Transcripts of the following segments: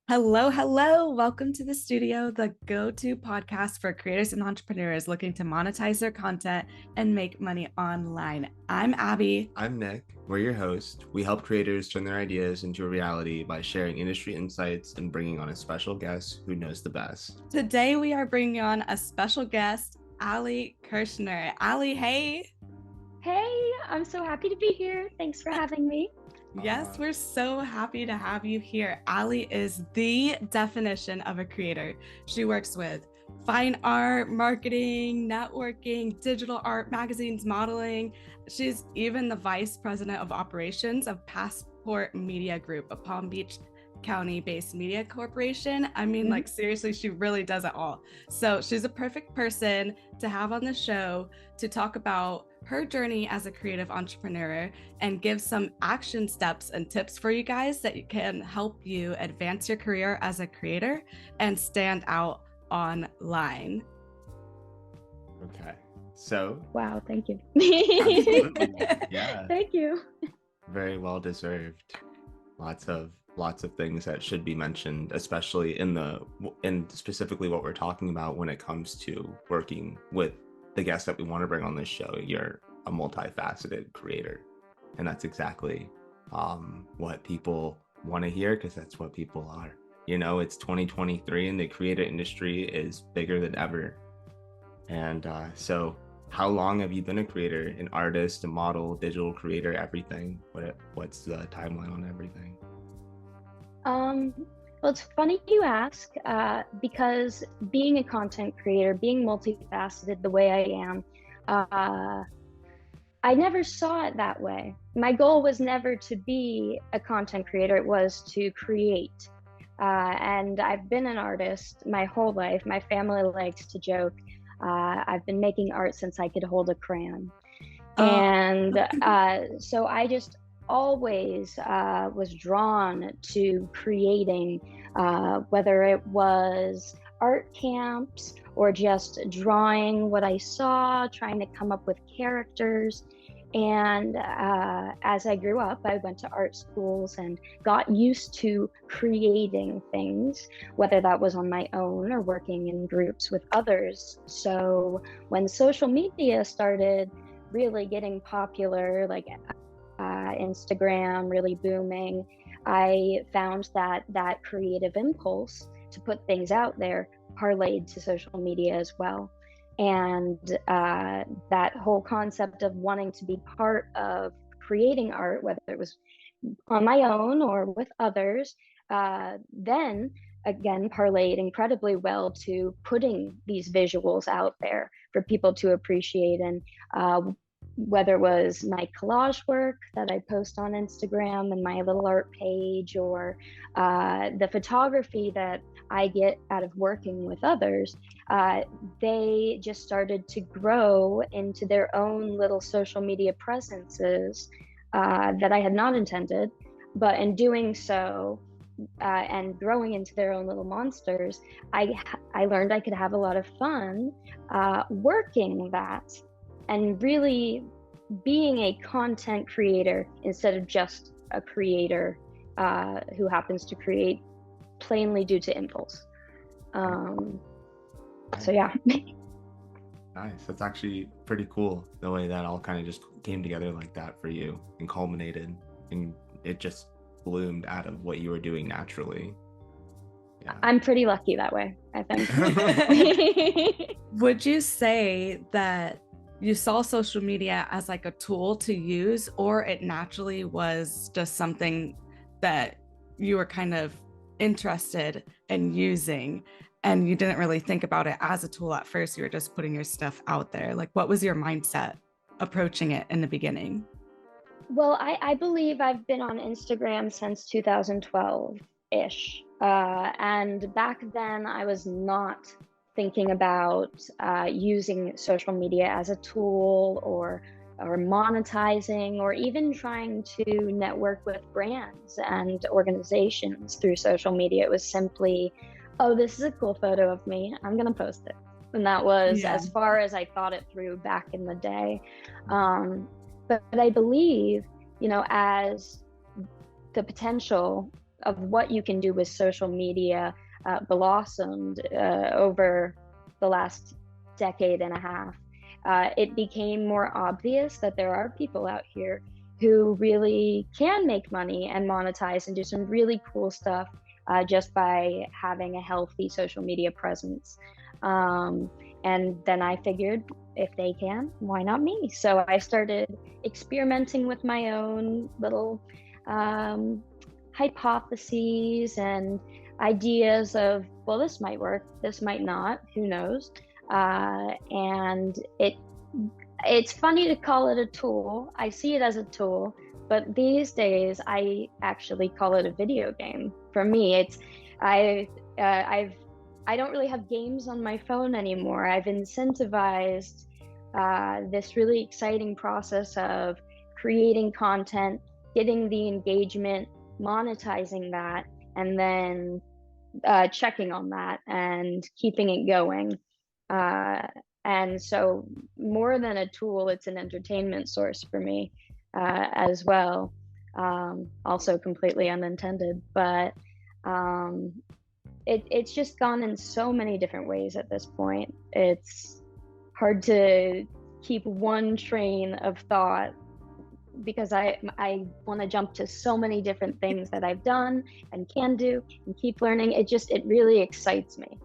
Hello, hello. Welcome to the studio, the go-to podcast for creators and entrepreneurs looking to monetize their content and make money online. I'm Abby. I'm Nick. We're your host. We help creators turn their ideas into a reality by sharing industry insights and bringing on a special guest who knows the best. Today, we are bringing on a special guest, Allie Kirschner. Allie, hey. Hey, I'm so happy to be here. Thanks for having me. Yes, we're so happy to have you here. Allie is the definition of a creator. She works with fine art, marketing, networking, digital art, magazines, modeling. She's even the vice president of operations of Passport Media Group, a Palm Beach County-based media corporation. I mean, like, seriously, she really does it all. So she's a perfect person to have on the show to talk about her journey as a creative entrepreneur and give some action steps and tips for you guys that can help you advance your career as a creator and stand out online. Okay. So. Wow, thank you. Absolutely. Yeah. Thank you. Very well deserved. Lots of things that should be mentioned, especially in specifically what we're talking about when it comes to working with the guest that we want to bring on this show. You're a multifaceted creator, and that's exactly what people want to hear, because that's what people are. You know, it's 2023 and the creator industry is bigger than ever. And so how long have you been a creator, an artist, a model, digital creator, everything? What's the timeline on everything? Well, it's funny you ask, because being a content creator, being multifaceted the way I am, I never saw it that way. My goal was never to be a content creator, it was to create. And I've been an artist my whole life. My family likes to joke. I've been making art since I could hold a crayon. And so I just always was drawn to creating, whether it was art camps or just drawing what I saw, trying to come up with characters. And as I grew up, I went to art schools and got used to creating things, whether that was on my own or working in groups with others. So when social media started really getting popular, like Instagram really booming, I found that creative impulse to put things out there parlayed to social media as well. And that whole concept of wanting to be part of creating art, whether it was on my own or with others, then again parlayed incredibly well to putting these visuals out there for people to appreciate. And whether it was my collage work that I post on Instagram and my little art page, or the photography that I get out of working with others, they just started to grow into their own little social media presences that I had not intended. But in doing so, and growing into their own little monsters, I learned I could have a lot of fun working that and really being a content creator instead of just a creator who happens to create plainly due to impulse. So yeah. Nice. That's actually pretty cool, the way that all kind of just came together like that for you and culminated, and it just bloomed out of what you were doing naturally. Yeah. I'm pretty lucky that way, I think. Would you say that you saw social media as like a tool to use, or it naturally was just something that you were kind of interested in using and you didn't really think about it as a tool at first? You were just putting your stuff out there. Like, what was your mindset approaching it in the beginning? Well, I believe I've been on Instagram since 2012-ish. And back then I was not thinking about using social media as a tool or monetizing, or even trying to network with brands and organizations through social media. It was simply, oh, this is a cool photo of me, I'm gonna post it. And that was as far as I thought it through back in the day. But I believe, you know, as the potential of what you can do with social media blossomed over the last decade and a half. It became more obvious that there are people out here who really can make money and monetize and do some really cool stuff just by having a healthy social media presence. And then I figured, if they can, why not me? So I started experimenting with my own little hypotheses and ideas of, well, this might work, this might not, who knows? And it's funny to call it a tool. I see it as a tool, but these days I actually call it a video game. For me, I don't really have games on my phone anymore. I've incentivized this really exciting process of creating content, getting the engagement, monetizing that, and then checking on that and keeping it going. And so more than a tool, it's an entertainment source for me as well. Also completely unintended, but it's just gone in so many different ways at this point. It's hard to keep one train of thought because I want to jump to so many different things that I've done and can do and keep learning. It really excites me.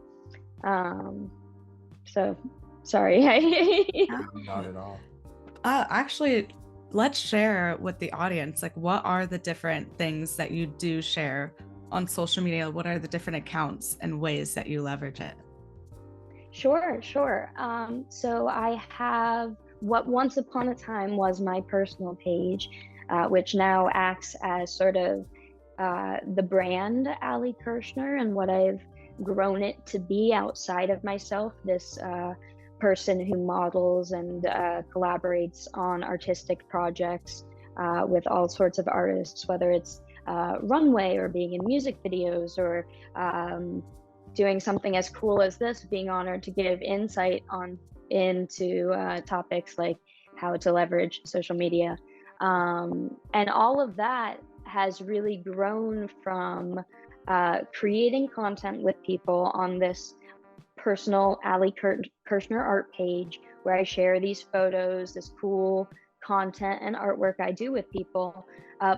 So sorry. Not at all. Actually, let's share with the audience, like, what are the different things that you do share on social media? What are the different accounts and ways that you leverage it? Sure. So I have what once upon a time was my personal page, which now acts as sort of the brand Allie Kirschner and what I've grown it to be outside of myself, this person who models and collaborates on artistic projects with all sorts of artists, whether it's runway or being in music videos or doing something as cool as this, being honored to give insight into topics like how to leverage social media. And all of that has really grown from creating content with people on this personal Allie Kirschner art page where I share these photos, this cool content and artwork I do with people,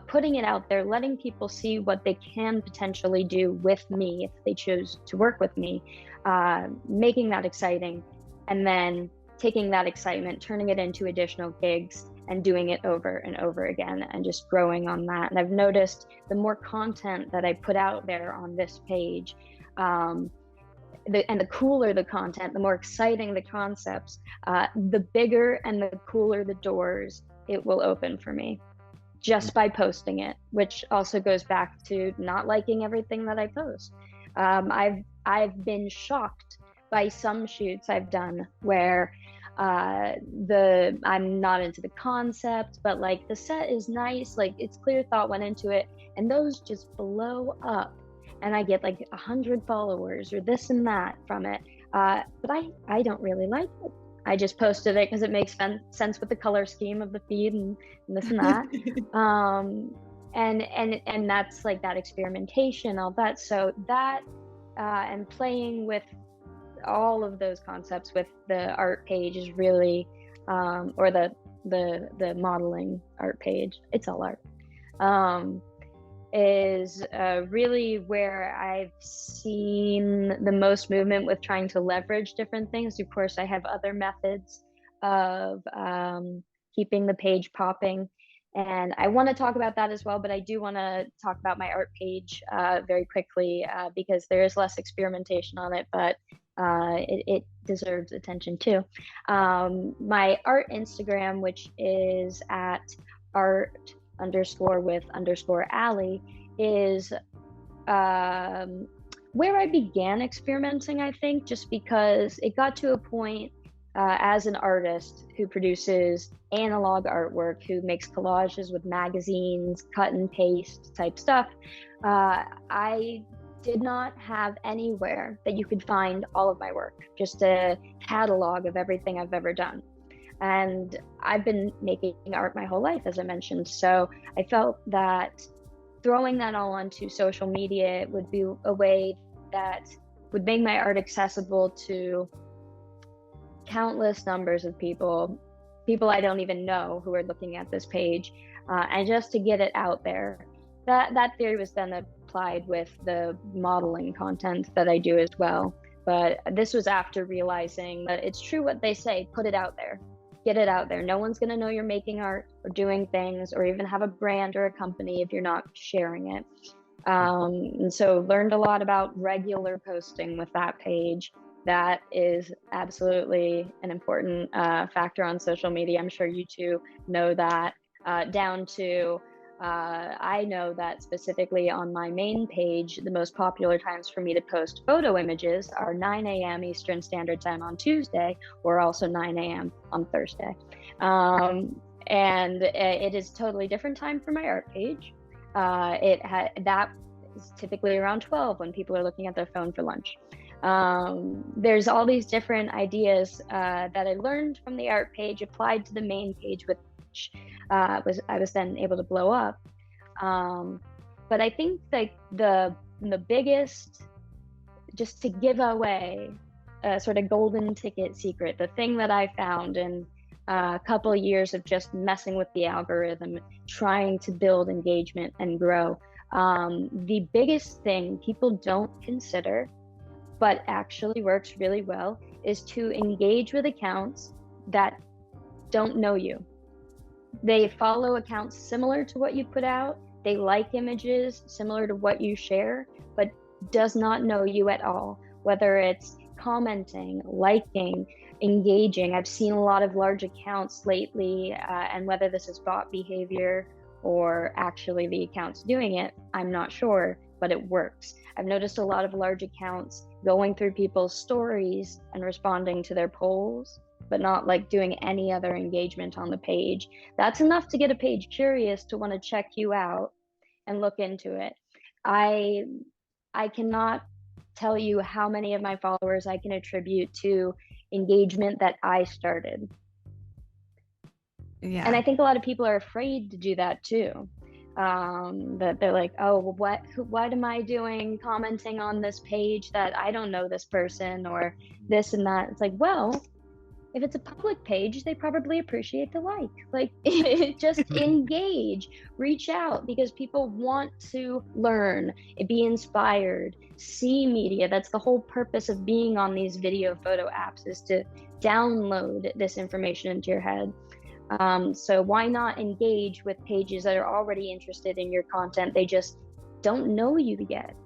putting it out there, letting people see what they can potentially do with me if they choose to work with me, making that exciting, and then taking that excitement, turning it into additional gigs and doing it over and over again and just growing on that. And I've noticed the more content that I put out there on this page, and the cooler the content, the more exciting the concepts, the bigger and the cooler the doors it will open for me just by posting it, which also goes back to not liking everything that I post. I've been shocked by some shoots I've done where I'm not into the concept, but like the set is nice, like it's clear thought went into it, and those just blow up. And I get like 100 followers or this and that from it. But I don't really like it. I just posted it because it makes sense with the color scheme of the feed and this and that. And that's like that experimentation, all that. So that and playing with all of those concepts with the art page is really, or the modeling art page. It's all art. Is really where I've seen the most movement with trying to leverage different things. Of course, I have other methods of keeping the page popping, and I want to talk about that as well, but I do want to talk about my art page very quickly because there is less experimentation on it, but it deserves attention too. My art Instagram, which is at art_with_Allie, is where I began experimenting, I think, just because it got to a point as an artist who produces analog artwork, who makes collages with magazines, cut and paste type stuff. I did not have anywhere that you could find all of my work, just a catalog of everything I've ever done. And I've been making art my whole life, as I mentioned. So I felt that throwing that all onto social media would be a way that would make my art accessible to countless numbers of people I don't even know who are looking at this page, and just to get it out there. That theory was then applied with the modeling content that I do as well. But this was after realizing that it's true what they say, put it out there, get it out there. No one's going to know you're making art or doing things or even have a brand or a company if you're not sharing it. And so learned a lot about regular posting with that page. That is absolutely an important factor on social media. I'm sure you two know that, down to I know that specifically on my main page, the most popular times for me to post photo images are 9 a.m. Eastern Standard Time on Tuesday, or also 9 a.m. on Thursday. And it is totally different time for my art page. That is typically around 12 when people are looking at their phone for lunch. There's all these different ideas that I learned from the art page, applied to the main page, which I was then able to blow up. But I think like the biggest, just to give away a sort of golden ticket secret, the thing that I found in a couple of years of just messing with the algorithm, trying to build engagement and grow, the biggest thing people don't consider but actually works really well is to engage with accounts that don't know you. They follow accounts similar to what you put out. They like images similar to what you share, but does not know you at all. Whether it's commenting, liking, engaging. I've seen a lot of large accounts lately, and whether this is bot behavior or actually the account's doing it, I'm not sure, but it works. I've noticed a lot of large accounts going through people's stories and responding to their polls, but not like doing any other engagement on the page. That's enough to get a page curious to want to check you out and look into it. I cannot tell you how many of my followers I can attribute to engagement that I started. Yeah. And I think a lot of people are afraid to do that too. That they're like, oh, well, what am I doing commenting on this page that I don't know this person or this and that? It's like, well, if it's a public page, they probably appreciate the like. Like, just engage, reach out, because people want to learn, be inspired, see media. That's the whole purpose of being on these video photo apps, is to download this information into your head. So why not engage with pages that are already interested in your content? They just don't know you yet.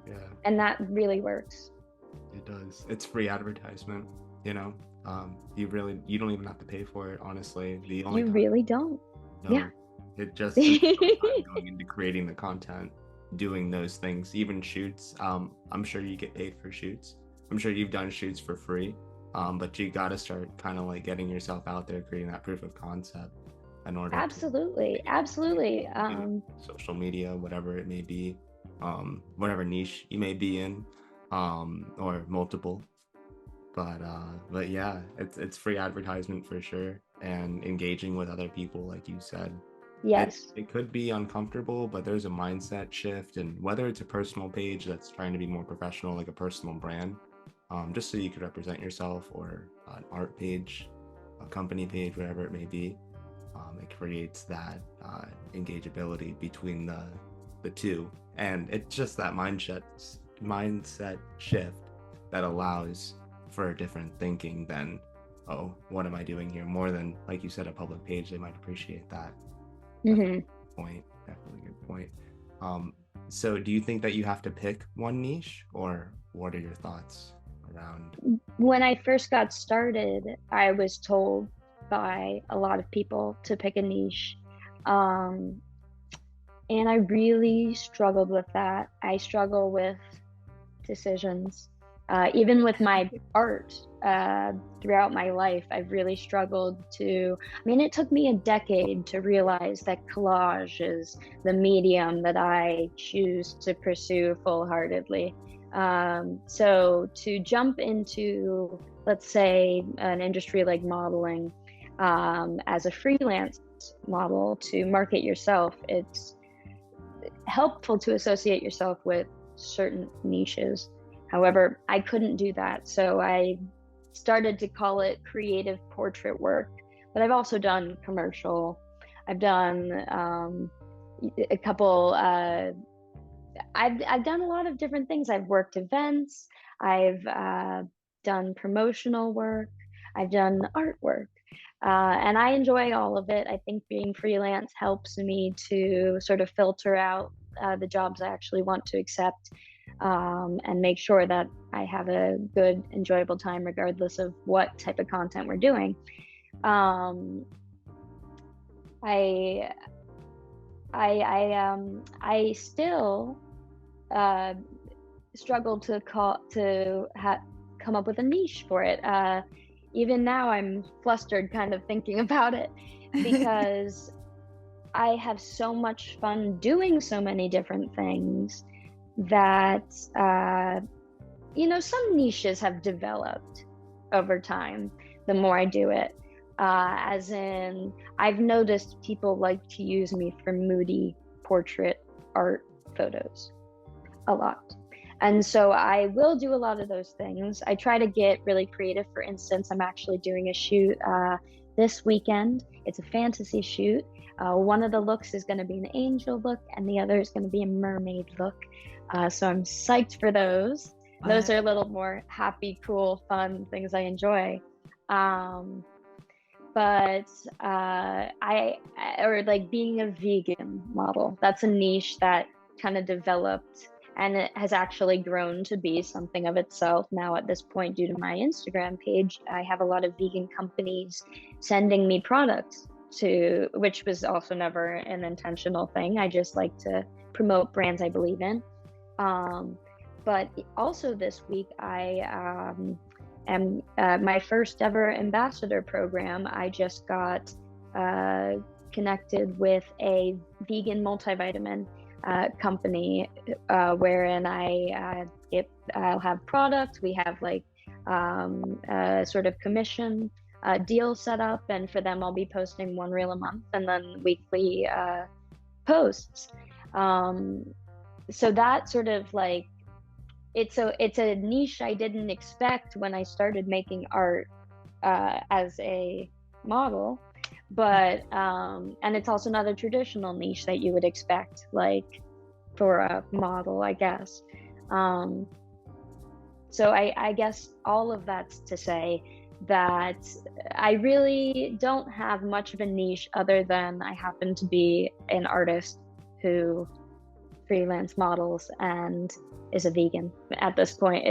Yeah. And that really works. It does. It's free advertisement, you know. You don't even have to pay for it, honestly. You really don't. No, yeah. It just going into creating the content, doing those things, even shoots. I'm sure you get paid for shoots. I'm sure you've done shoots for free. But you got to start kind of like getting yourself out there, creating that proof of concept in order. Absolutely. Social media, whatever it may be, whatever niche you may be in, or multiple. But yeah, it's free advertisement for sure, and engaging with other people, like you said. Yes. It could be uncomfortable, but there's a mindset shift, and whether it's a personal page that's trying to be more professional, like a personal brand, just so you could represent yourself, or an art page, a company page, whatever it may be, it creates that engageability between the two, and it's just that mindset shift that allows for a different thinking than, oh, what am I doing here? More than, like you said, a public page. They might appreciate that. Mm-hmm. Definitely good point. So do you think that you have to pick one niche, or what are your thoughts around? When I first got started, I was told by a lot of people to pick a niche, and I really struggled with that. I struggle with decisions. Even with my art, throughout my life, I've really struggled it took me a decade to realize that collage is the medium that I choose to pursue full-heartedly. So to jump into, let's say, an industry like modeling, as a freelance model, to market yourself, helpful to associate yourself with certain niches. However, I couldn't do that, so I started to call it creative portrait work. But I've also done commercial. I've done a couple. I've done a lot of different things. I've worked events. I've done promotional work. I've done artwork. And I enjoy all of it. I think being freelance helps me to sort of filter out the jobs I actually want to accept, and make sure that I have a good, enjoyable time regardless of what type of content we're doing. Um, I I still struggle to come up with a niche for it. Even now, I'm flustered kind of thinking about it, because I have so much fun doing so many different things that, some niches have developed over time the more I do it. As in, I've noticed people like to use me for moody portrait art photos a lot. And so I will do a lot of those things. I try to get really creative. For instance, I'm actually doing a shoot this weekend. It's a fantasy shoot. One of the looks is going to be an angel look, and the other is going to be a mermaid look. So I'm psyched for those. What? Those are a little more happy, cool, fun things I enjoy. But or like being a vegan model, that's a niche that kind of developed, and it has actually grown to be something of itself now at this point. Due to my Instagram page, I have a lot of vegan companies sending me products, which was also never an intentional thing. I just like to promote brands I believe in. But also this week, I am my first ever ambassador program. I just got connected with a vegan multivitamin company, wherein I'll have products. We have like sort of commission deal set up, and for them I'll be posting one reel a month and then weekly posts. So that sort of like, it's a niche I didn't expect when I started making art as a model, but and it's also not a traditional niche that you would expect, like for a model, I guess. So I guess all of that's to say that I really don't have much of a niche, other than I happen to be an artist who freelance models and is a vegan. At this point,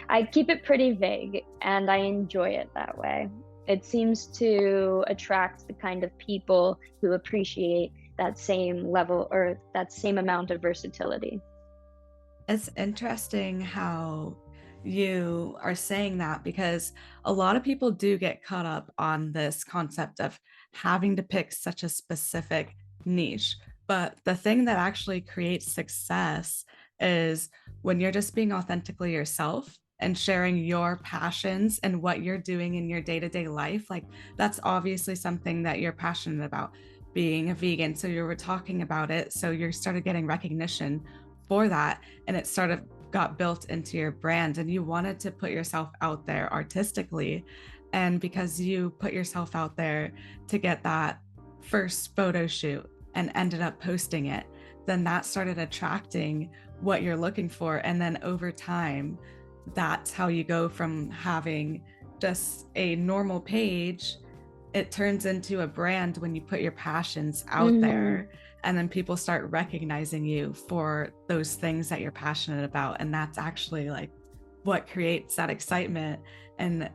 I keep it pretty vague, and I enjoy it that way. It seems to attract the kind of people who appreciate that same level or that same amount of versatility. It's interesting how you are saying that, because a lot of people do get caught up on this concept of having to pick such a specific niche. But the thing that actually creates success is when you're just being authentically yourself and sharing your passions and what you're doing in your day-to-day life. Like, that's obviously something that you're passionate about, being a vegan. So you were talking about it. So you started getting recognition for that, and it sort of got built into your brand, and you wanted to put yourself out there artistically. And because you put yourself out there to get that first photo shoot and ended up posting it, then that started attracting what you're looking for. And then over time, that's how you go from having just a normal page, it turns into a brand when you put your passions out there, and then people start recognizing you for those things that you're passionate about. And that's actually like what creates that excitement and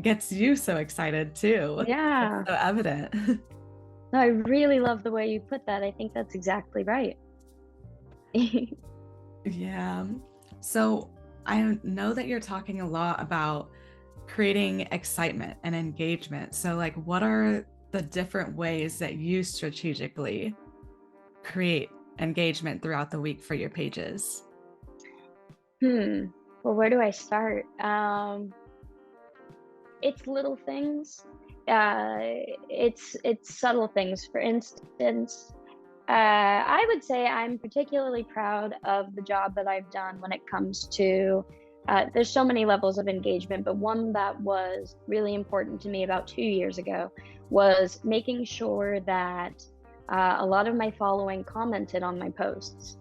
gets you so excited too. Yeah. It's so evident. No, I really love the way you put that. I think that's exactly right. Yeah. So I know that you're talking a lot about creating excitement and engagement. So like, what are the different ways that you strategically create engagement throughout the week for your pages? Well, where do I start? It's little things. It's subtle things. For instance, I would say I'm particularly proud of the job that I've done when it comes to, there's so many levels of engagement, but one that was really important to me about 2 years ago was making sure that a lot of my following commented on my posts.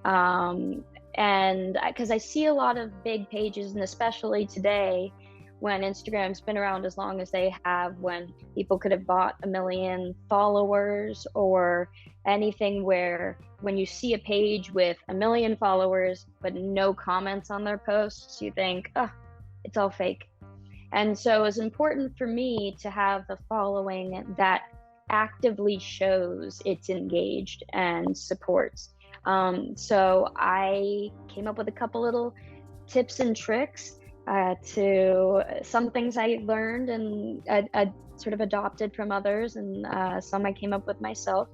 And because I see a lot of big pages, and especially today, when Instagram's been around as long as they have, when people could have bought 1 million followers or anything, where when you see a page with 1 million followers but no comments on their posts, you think, oh, it's all fake. And so it's important for me to have the following that actively shows it's engaged and supports. So I came up with a couple little tips and tricks to some things I learned and sort of adopted from others, and some I came up with myself,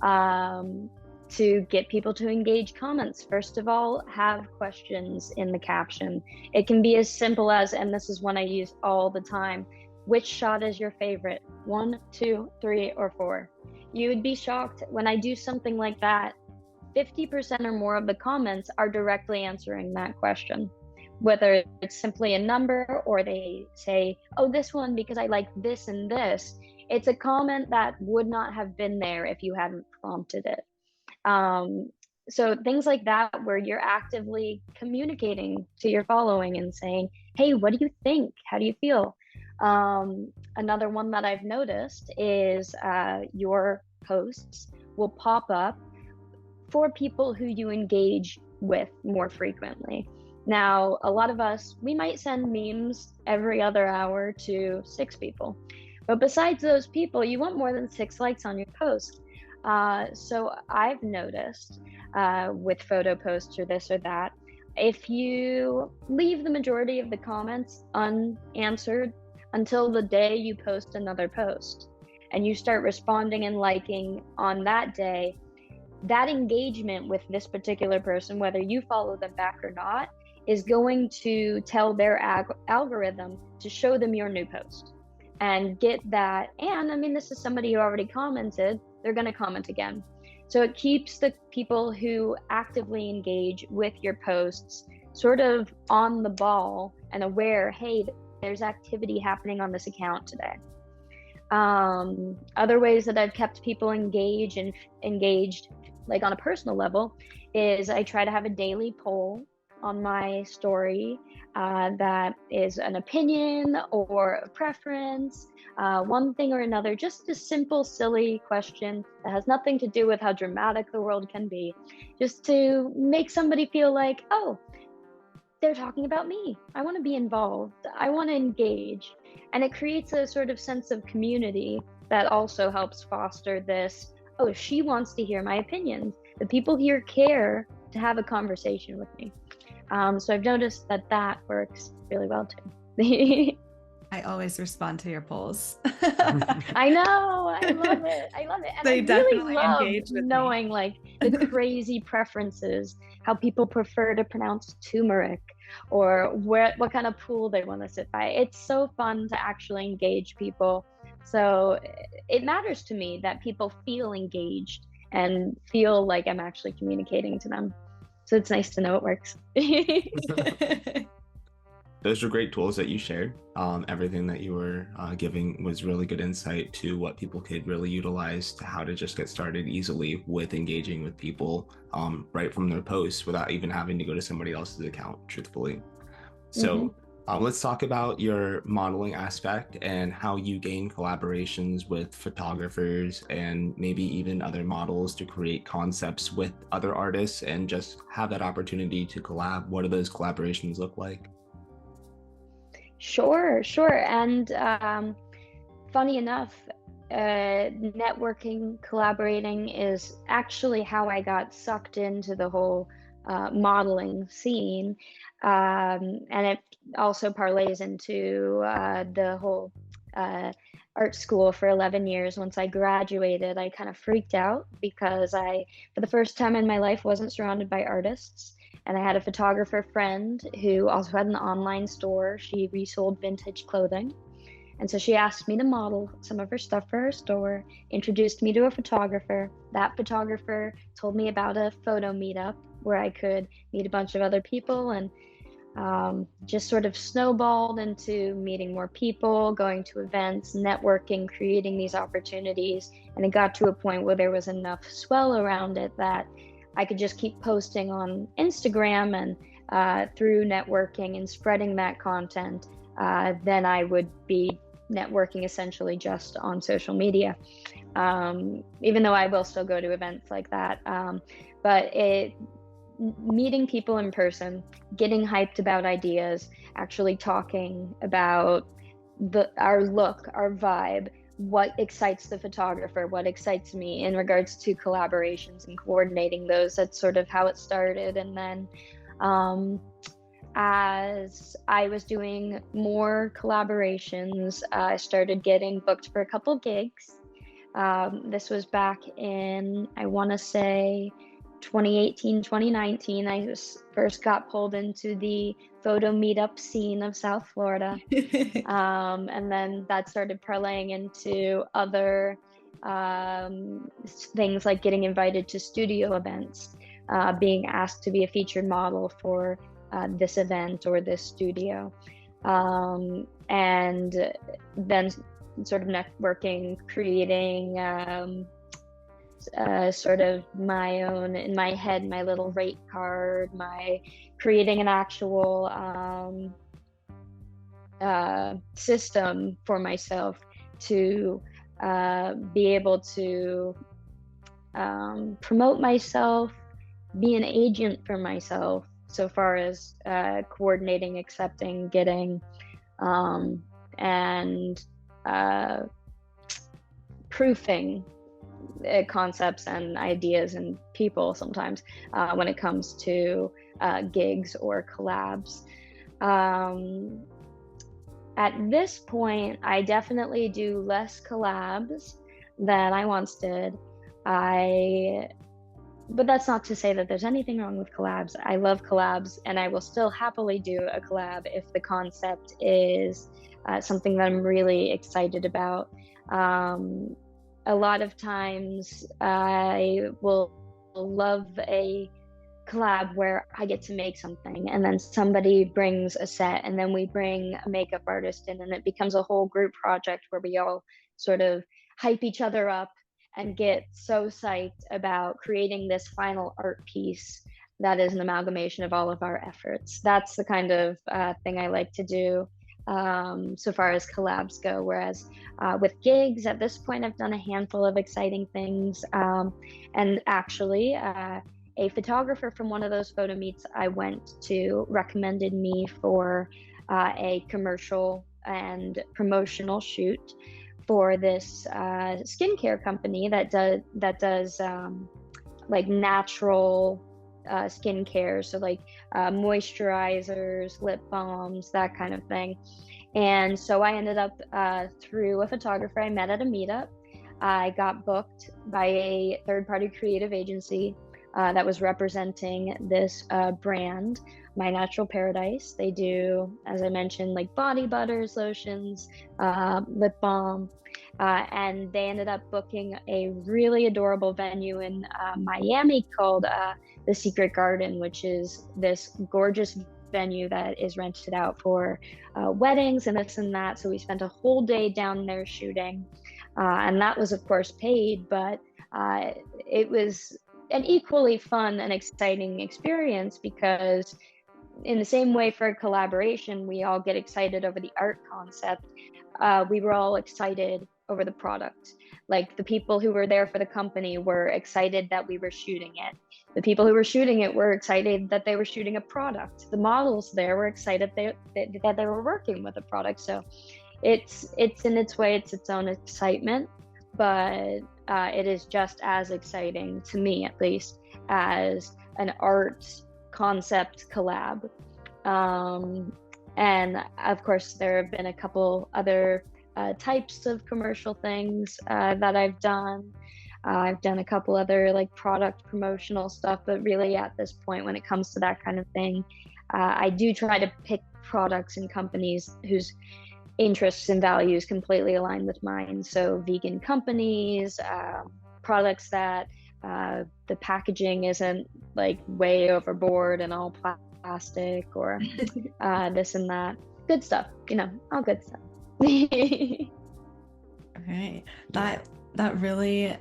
to get people to engage comments. First of all, have questions in the caption. It can be as simple as, and this is one I use all the time, which shot is your favorite? 1, 2, 3, or 4? You would be shocked when I do something like that. 50% or more of the comments are directly answering that question. Whether it's simply a number or they say, oh, this one because I like this and this, it's a comment that would not have been there if you hadn't prompted it. So things like that, where you're actively communicating to your following and saying, hey, what do you think? How do you feel? Another one that I've noticed is your posts will pop up for people who you engage with more frequently. Now, a lot of us, we might send memes every other hour to 6 people. But besides those people, you want more than 6 likes on your post. So I've noticed with photo posts or this or that, if you leave the majority of the comments unanswered until the day you post another post, and you start responding and liking on that day, that engagement with this particular person, whether you follow them back or not, is going to tell their algorithm to show them your new post and get that. And I mean, this is somebody who already commented, they're going to comment again. So it keeps the people who actively engage with your posts sort of on the ball and aware, hey, there's activity happening on this account today. Other ways that I've kept people engaged, like on a personal level, is I try to have a daily poll on my story that is an opinion or a preference, one thing or another, just a simple, silly question that has nothing to do with how dramatic the world can be, just to make somebody feel like, oh, they're talking about me. I want to be involved. I want to engage. And it creates a sort of sense of community that also helps foster this, oh, she wants to hear my opinions. The people here care to have a conversation with me. So I've noticed that works really well too. I always respond to your polls. I know, I love it. And They I really definitely love engage with knowing me. like the crazy preferences, how people prefer to pronounce turmeric, or what kind of pool they want to sit by. It's so fun to actually engage people. So it matters to me that people feel engaged and feel like I'm actually communicating to them. So it's nice to know it works. Those are great tools that you shared. Everything that you were giving was really good insight to what people could really utilize to how to just get started easily with engaging with people right from their posts without even having to go to somebody else's account, truthfully. So let's talk about your modeling aspect and how you gain collaborations with photographers and maybe even other models to create concepts with other artists and just have that opportunity to collab. What do those collaborations look like? Sure. And funny enough, networking, collaborating is actually how I got sucked into the whole modeling scene. And it also parlays into the whole art school for 11 years. Once I graduated, I kind of freaked out because I, for the first time in my life, wasn't surrounded by artists. And I had a photographer friend who also had an online store. She resold vintage clothing. And so she asked me to model some of her stuff for her store, introduced me to a photographer. That photographer told me about a photo meetup where I could meet a bunch of other people, and just sort of snowballed into meeting more people, going to events, networking, creating these opportunities. And it got to a point where there was enough swell around it that I could just keep posting on Instagram, and through networking and spreading that content, then I would be networking essentially just on social media. Even though I will still go to events like that. But meeting people in person, getting hyped about ideas, actually talking about our look, our vibe, what excites the photographer, what excites me in regards to collaborations and coordinating those. That's sort of how it started. And then as I was doing more collaborations, I started getting booked for a couple gigs. This was back in, I want to say, 2018, 2019. I first got pulled into the photo meetup scene of South Florida. And then that started parlaying into other things, like getting invited to studio events, being asked to be a featured model for this event or this studio. And then sort of networking, creating sort of my own, in my head, my little rate card, creating an actual system for myself to be able to promote myself, be an agent for myself, so far as coordinating, accepting, getting, and proofing concepts and ideas and people sometimes when it comes to gigs or collabs. At this point, I definitely do less collabs than I once did. But that's not to say that there's anything wrong with collabs. I love collabs, and I will still happily do a collab if the concept is something that I'm really excited about. A lot of times I will love a collab where I get to make something, and then somebody brings a set, and then we bring a makeup artist in, and it becomes a whole group project where we all sort of hype each other up and get so psyched about creating this final art piece that is an amalgamation of all of our efforts. That's the kind of thing I like to do so far as collabs go. Whereas with gigs, at this point, I've done a handful of exciting things. And actually, a photographer from one of those photo meets I went to recommended me for a commercial and promotional shoot for this skincare company that does like natural skincare, so like moisturizers, lip balms, that kind of thing. And so I ended up through a photographer I met at a meetup. I got booked by a third-party creative agency that was representing this brand, My Natural Paradise. They do, as I mentioned, like body butters, lotions, lip balm, and they ended up booking a really adorable venue in Miami called The Secret Garden, which is this gorgeous venue that is rented out for weddings and this and that. So we spent a whole day down there shooting, and that was of course paid, but it was an equally fun and exciting experience, because in the same way for a collaboration, we all get excited over the art concept. We were all excited over the product. Like, the people who were there for the company were excited that we were shooting it. The people who were shooting it were excited that they were shooting a product. The models there were excited that they were working with a product. So it's in its way, it's its own excitement, but it is just as exciting, to me at least, as an art concept collab. And of course, there have been a couple other types of commercial things that I've done. I've done a couple other like product promotional stuff, but really at this point, when it comes to that kind of thing, I do try to pick products and companies whose interests and values completely aligned with mine. So vegan companies, products that the packaging isn't like way overboard and all plastic, or this and that. Good stuff, all good stuff. Okay. That really,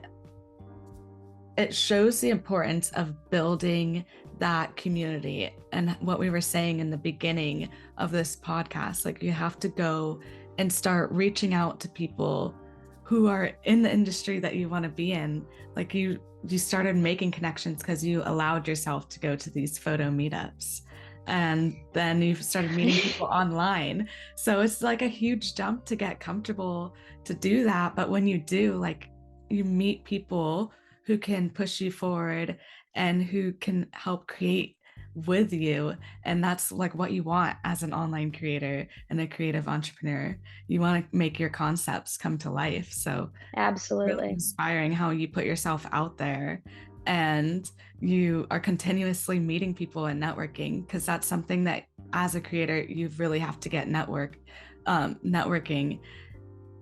it shows the importance of building that community, and what we were saying in the beginning of this podcast, like you have to go and start reaching out to people who are in the industry that you want to be in. Like you started making connections because you allowed yourself to go to these photo meetups, and then you started meeting people online. So it's like a huge jump to get comfortable to do that. But when you do, like, you meet people who can push you forward and who can help create with you. And that's like what you want as an online creator and a creative entrepreneur. You want to make your concepts come to life. So absolutely, really inspiring how you put yourself out there and you are continuously meeting people and networking, because that's something that as a creator you really have to get networking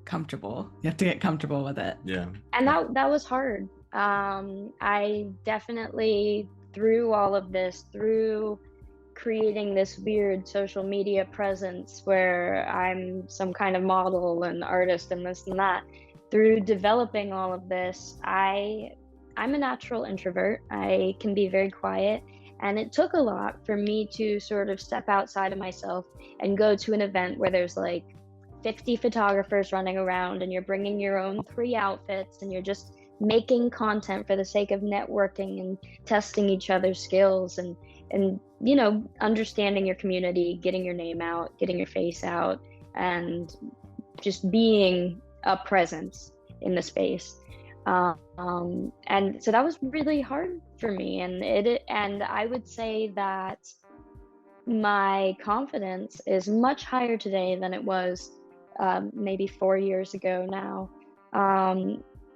comfortable. You have to get comfortable with it. Yeah. And that was hard. I definitely, through all of this, through creating this weird social media presence where I'm some kind of model and artist and this and that, through developing all of this, I'm a natural introvert. I can be very quiet, and it took a lot for me to sort of step outside of myself and go to an event where there's like 50 photographers running around and you're bringing your own 3 outfits and you're just making content for the sake of networking and testing each other's skills and understanding your community, getting your name out, getting your face out, and just being a presence in the space. And so that was really hard for me, and I would say that my confidence is much higher today than it was maybe 4 years ago now.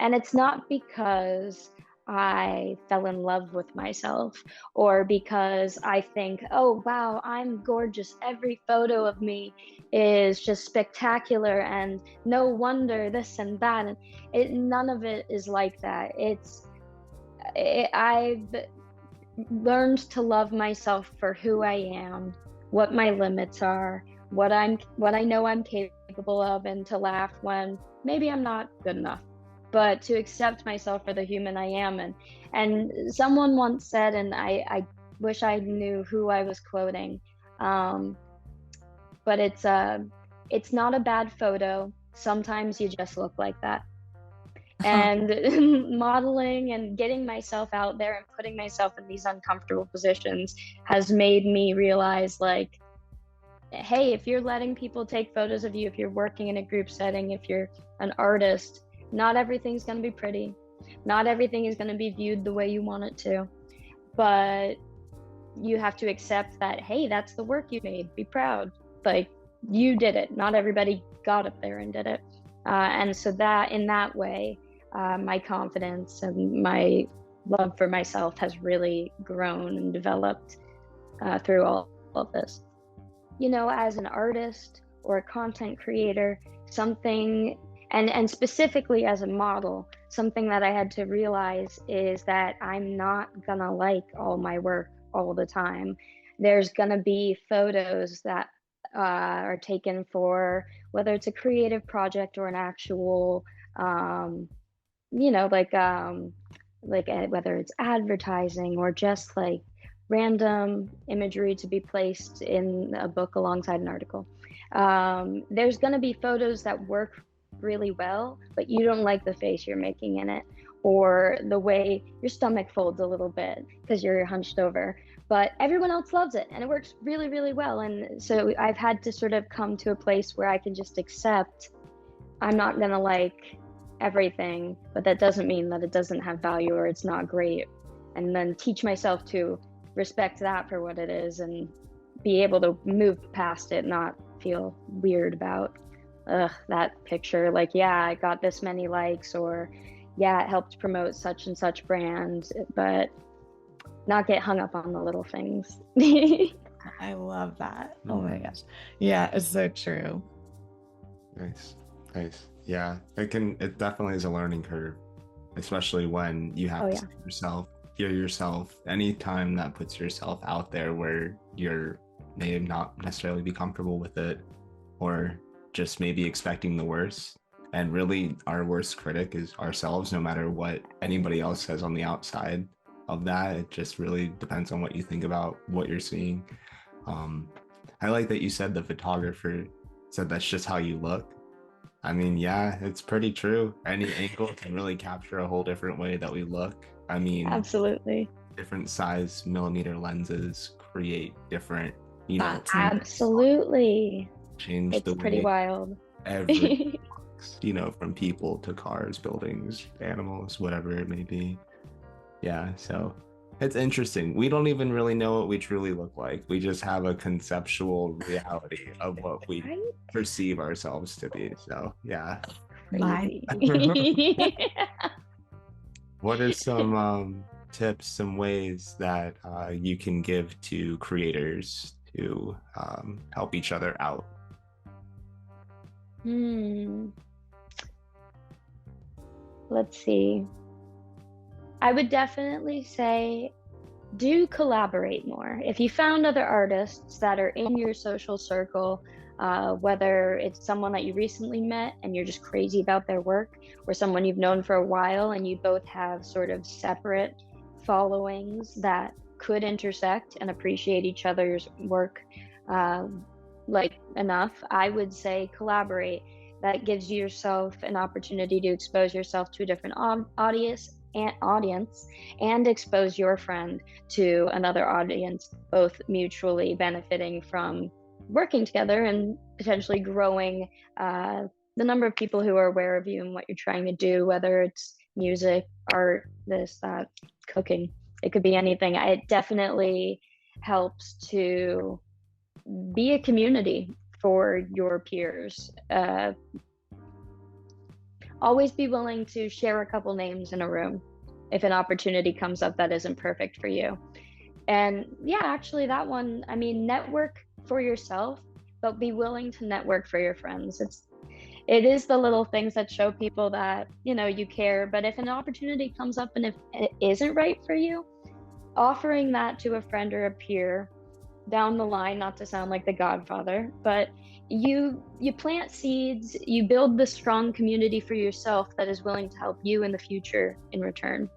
And it's not because I fell in love with myself or because I think, oh, wow, I'm gorgeous. Every photo of me is just spectacular and no wonder this and that. And none of it is like that. I've learned to love myself for who I am, what my limits are, what I know I'm capable of, and to laugh when maybe I'm not good enough, but to accept myself for the human I am. And someone once said, and I wish I knew who I was quoting, but it's not a bad photo. Sometimes you just look like that. And modeling and getting myself out there and putting myself in these uncomfortable positions has made me realize, like, hey, if you're letting people take photos of you, if you're working in a group setting, if you're an artist, not everything's going to be pretty. Not everything is going to be viewed the way you want it to. But you have to accept that, hey, that's the work you made. Be proud. Like, you did it. Not everybody got up there and did it. And so that, in that way, my confidence and my love for myself has really grown and developed through all of this. As an artist or a content creator, something, and specifically as a model, something that I had to realize is that I'm not gonna like all my work all the time. There's gonna be photos that are taken for, whether it's a creative project or an actual, whether it's advertising or just like random imagery to be placed in a book alongside an article. There's going to be photos that work really well, but you don't like the face you're making in it, or the way your stomach folds a little bit because you're hunched over, but everyone else loves it and it works really, really well. And so I've had to sort of come to a place where I can just accept I'm not going to like everything, but that doesn't mean that it doesn't have value or it's not great. And then teach myself to respect that for what it is and be able to move past it, not feel weird about that picture, like, yeah, I got this many likes, or yeah, it helped promote such and such brand, but not get hung up on the little things. I love that. Oh my gosh. Yeah, it's so true. Nice. Nice. Yeah. It definitely is a learning curve, especially when you have Oh to yeah. see yourself, hear yourself, anytime that puts yourself out there where you're may not necessarily be comfortable with it, or just maybe expecting the worst. And really, our worst critic is ourselves, no matter what anybody else says on the outside of that. It just really depends on what you think about what you're seeing. Um, I like that you said the photographer said that's just how you look. I mean, yeah, it's pretty true. Any angle can really capture a whole different way that we look. I mean, Absolutely. different size millimeter lenses create different, That's Absolutely. change It's the pretty way wild. every looks, from people to cars, buildings, animals, whatever it may be. Yeah, so it's interesting. We don't even really know what we truly look like. We just have a conceptual reality of what we Right? perceive ourselves to be. So, yeah. my Crazy. What are some tips, some ways that you can give to creators to help each other out? Let's see. I would definitely say do collaborate more. If you found other artists that are in your social circle, whether it's someone that you recently met and you're just crazy about their work, or someone you've known for a while and you both have sort of separate followings that could intersect and appreciate each other's work like enough, I would say collaborate. That gives yourself an opportunity to expose yourself to a different audience and expose your friend to another audience, both mutually benefiting from working together and potentially growing the number of people who are aware of you and what you're trying to do, whether it's music, art, this, that, cooking. It could be anything. It definitely helps to be a community for your peers. Always be willing to share a couple names in a room if an opportunity comes up that isn't perfect for you. And yeah, actually that one, I mean, network for yourself, but be willing to network for your friends. It is the little things that show people that, you care. But if an opportunity comes up and if it isn't right for you, offering that to a friend or a peer down the line, not to sound like the Godfather, but you plant seeds, you build the strong community for yourself that is willing to help you in the future in return.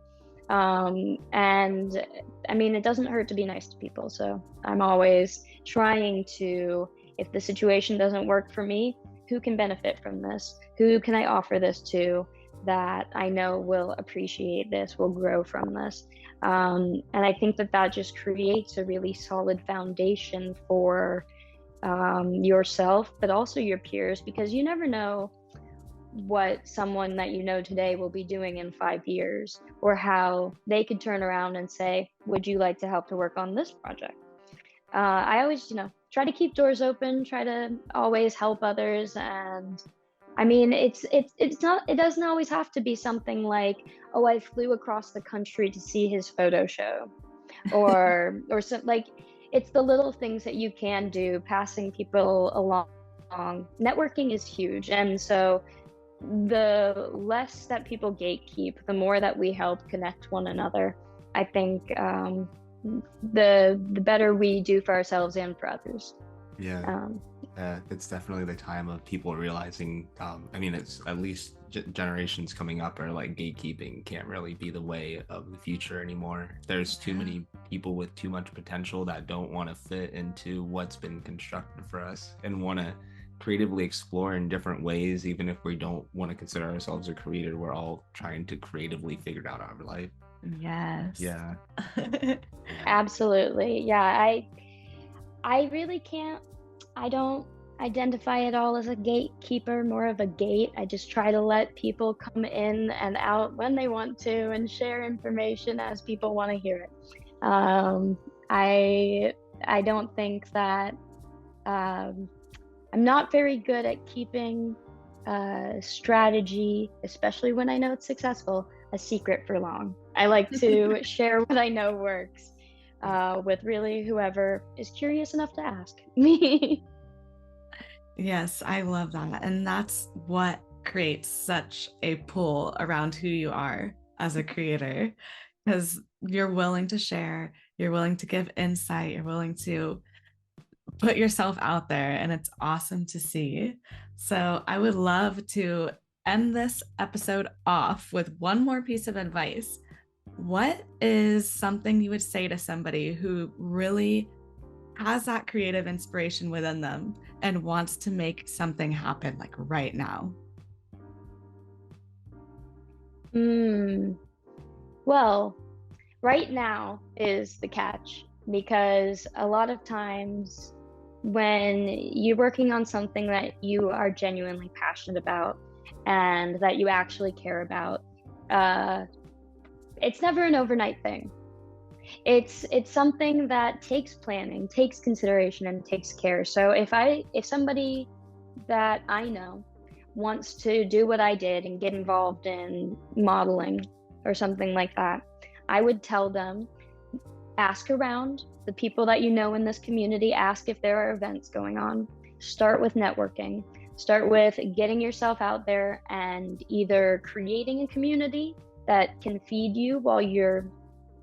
And I mean, it doesn't hurt to be nice to people. So I'm always trying to, if the situation doesn't work for me, who can benefit from this? Who can I offer this to that I know will appreciate this, will grow from this? And I think that just creates a really solid foundation for yourself, but also your peers, because you never know what someone that you know today will be doing in 5 years, or how they could turn around and say, would you like to help to work on this project? I always, try to keep doors open, try to always help others. And I mean, it doesn't always have to be something like, oh, I flew across the country to see his photo show, or so, like, it's the little things that you can do, passing people along. Networking is huge. And so the less that people gatekeep, the more that we help connect one another. I think the better we do for ourselves and for others. Yeah. It's definitely the time of people realizing, I mean, it's at least generations coming up are like, gatekeeping can't really be the way of the future anymore. There's too many people with too much potential that don't want to fit into what's been constructed for us and want to creatively explore in different ways. Even if we don't want to consider ourselves a creator, we're all trying to creatively figure out our life. Yes. Yeah. Absolutely. Yeah, I really can't, I don't identify it all as a gatekeeper, more of a gate. I just try to let people come in and out when they want to and share information as people want to hear it. I don't think that I'm not very good at keeping strategy, especially when I know it's successful, a secret for long. I like to share what I know works with really whoever is curious enough to ask me. Yes, I love that. And that's what creates such a pull around who you are as a creator, because you're willing to share, you're willing to give insight, you're willing to put yourself out there, and it's awesome to see. So, I would love to end this episode off with one more piece of advice. What is something you would say to somebody who really has that creative inspiration within them and wants to make something happen like right now? Well, right now is the catch, because a lot of times when you're working on something that you are genuinely passionate about and that you actually care about, uh, it's never an overnight thing. It's something that takes planning, takes consideration, and takes care. So if somebody that I know wants to do what I did and get involved in modeling or something like that, I would tell them, ask around the people that you know in this community, ask if there are events going on. Start with networking. Start with getting yourself out there and either creating a community that can feed you while you're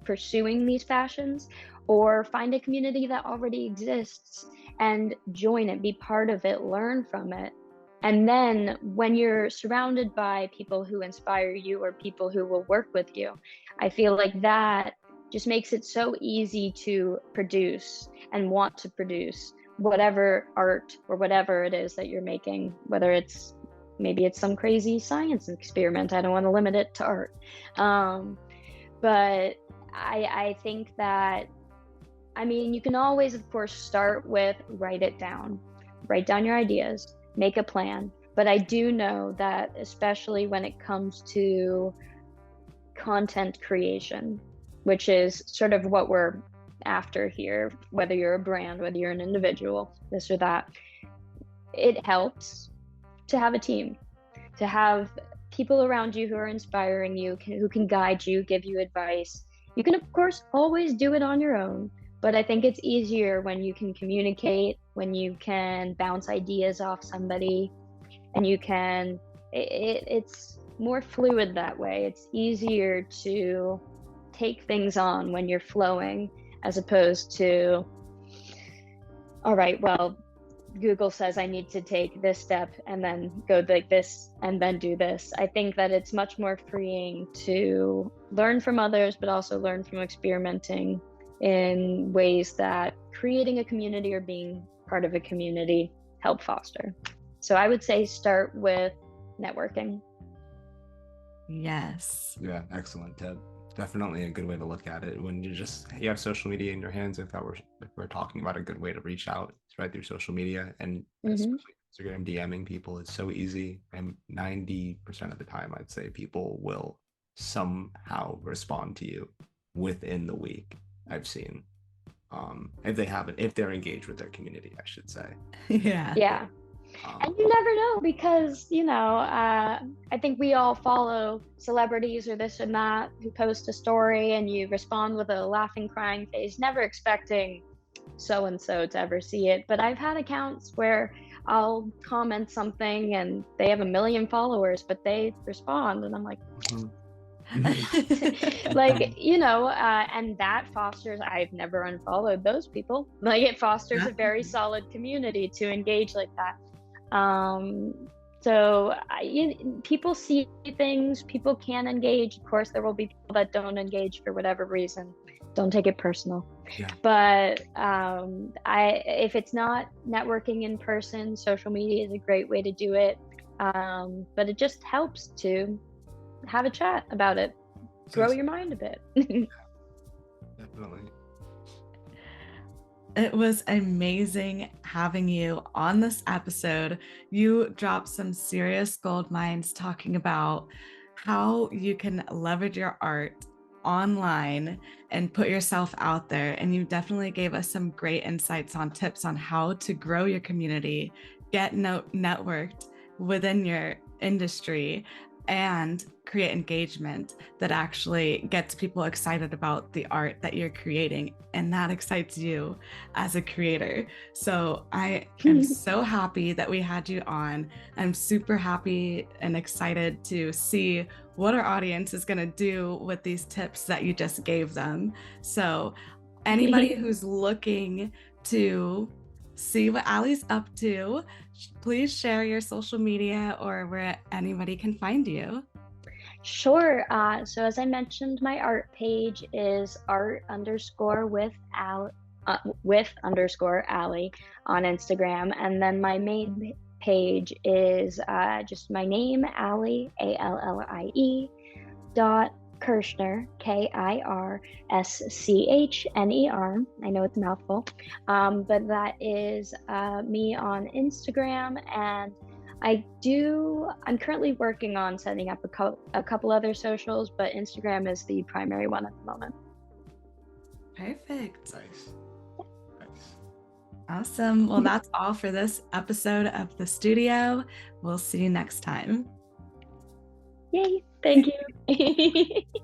pursuing these fashions, or find a community that already exists and join it, be part of it, learn from it. And then when you're surrounded by people who inspire you or people who will work with you, I feel like that just makes it so easy to produce and want to produce whatever art or whatever it is that you're making, whether it's maybe it's some crazy science experiment. I don't want to limit it to art. But I think that, I mean, you can always, of course, start with write down your ideas, make a plan. But I do know that, especially when it comes to content creation, which is sort of what we're after here, whether you're a brand, whether you're an individual, this or that, it helps to have a team, to have people around you who are inspiring you, who can guide you, give you advice. You can, of course, always do it on your own, but I think it's easier when you can communicate, when you can bounce ideas off somebody, and you can, it's more fluid that way. It's easier to take things on when you're flowing, as opposed to, all right, well, Google says I need to take this step and then go like this and then do this. I think that it's much more freeing to learn from others, but also learn from experimenting in ways that creating a community or being part of a community help foster. So I would say start with networking. Yes. Yeah, excellent, Deb. Definitely a good way to look at it. When you have social media in your hands, if we're talking about a good way to reach out, it's right through social media, and especially Instagram, DMing people is so easy. And 90% of the time, I'd say people will somehow respond to you within the week. I've seen, if they're engaged with their community, I should say. Yeah. And you never know, because, I think we all follow celebrities or this and that who post a story, and you respond with a laughing, crying face, never expecting so-and-so to ever see it. But I've had accounts where I'll comment something and they have 1 million followers, but they respond, and I'm like, like, and that fosters, I've never unfollowed those people. Like, it fosters a very solid community to engage like that. So people see things, people can engage. Of course, there will be people that don't engage for whatever reason. Don't take it personal. Yeah. But if it's not networking in person, social media is a great way to do it. But it just helps to have a chat about it, grow your mind a bit. Definitely. It was amazing having you on this episode. You dropped some serious gold mines talking about how you can leverage your art online and put yourself out there. And you definitely gave us some great insights on tips on how to grow your community, get networked within your industry, and create engagement that actually gets people excited about the art that you're creating, and that excites you as a creator. So I am so happy that we had you on. I'm super happy and excited to see what our audience is going to do with these tips that you just gave them. So anybody who's looking to see what Allie's up to, please share your social media or where anybody can find you. Sure. So as I mentioned, my art page is art_with_Allie on Instagram. And then my main page is just my name, Allie, ALLIE, Kirschner, KIRSCHNER. I know it's a mouthful, but that is me on Instagram. And I'm currently working on setting up a couple other socials, but Instagram is the primary one at the moment. Nice. Perfect. Nice. Awesome. Well, that's all for this episode of The Studio. We'll see you next time. Yay. Thank you.